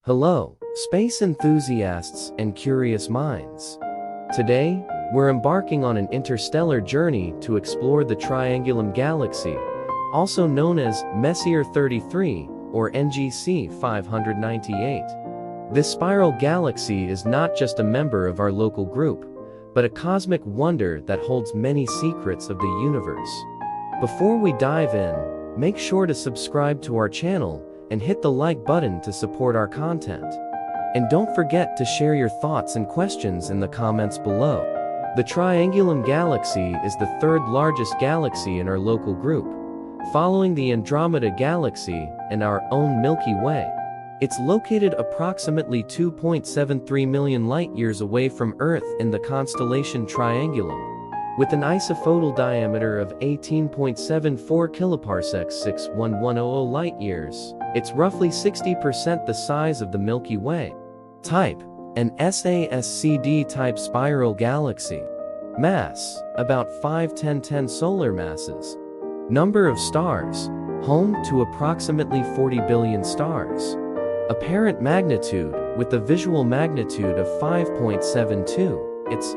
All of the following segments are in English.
Hello, space enthusiasts and curious minds. Today, we're embarking on an interstellar journey to explore the Triangulum Galaxy, also known as Messier 33 or NGC 598. This spiral galaxy is not just a member of our local group, but a cosmic wonder that holds many secrets of the universe. Before we dive in, make sure to subscribe to our channel and hit the like button to support our content. And don't forget to share your thoughts and questions in the comments below. The Triangulum Galaxy is the third largest galaxy in our local group, following the Andromeda Galaxy and our own Milky Way. It's located approximately 2.73 million light-years away from Earth in the constellation Triangulum. With an isophotal diameter of 18.74 kiloparsecs 61100 light-years, it's roughly 60% the size of the Milky Way. Type: an SASCD-type spiral galaxy. Mass: about 5×10^10 solar masses. Number of stars: home to approximately 40 billion stars. Apparent magnitude: with a visual magnitude of 5.72, it's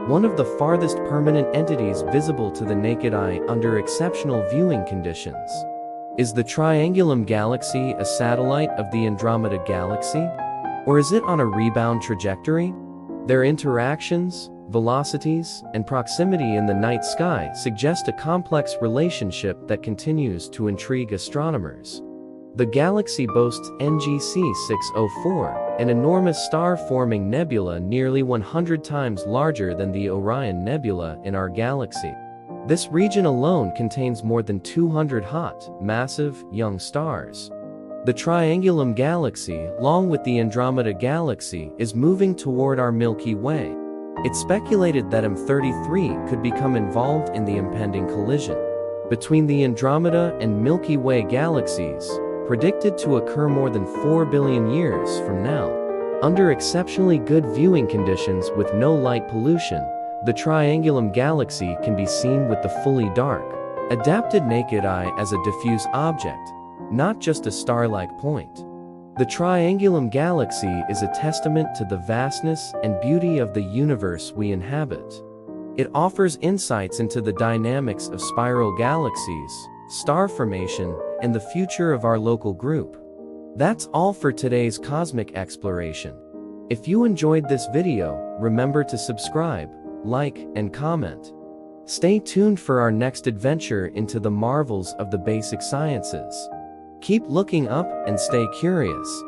one of the farthest permanent entities visible to the naked eye under exceptional viewing conditions. Is the Triangulum Galaxy a satellite of the Andromeda Galaxy? Or is it on a rebound trajectory? Their interactions, velocities, and proximity in the night sky suggest a complex relationship that continues to intrigue astronomers. The galaxy boasts NGC 604, an enormous star-forming nebula nearly 100 times larger than the Orion Nebula in our galaxy. This region alone contains more than 200 hot, massive, young stars. The Triangulum Galaxy, along with the Andromeda Galaxy, is moving toward our Milky Way. It's speculated that M33 could become involved in the impending collision between the Andromeda and Milky Way galaxies, predicted to occur more than 4 billion years from now. Under exceptionally good viewing conditions with no light pollution, the Triangulum Galaxy can be seen with the fully dark, adapted naked eye as a diffuse object, not just a star-like point. The Triangulum Galaxy is a testament to the vastness and beauty of the universe we inhabit. It offers insights into the dynamics of spiral galaxies, star formation, and the future of our local group. That's all for today's cosmic exploration. If you enjoyed this video, remember to subscribe, like, and comment. Stay tuned for our next adventure into the marvels of the basic sciences. Keep looking up and stay curious.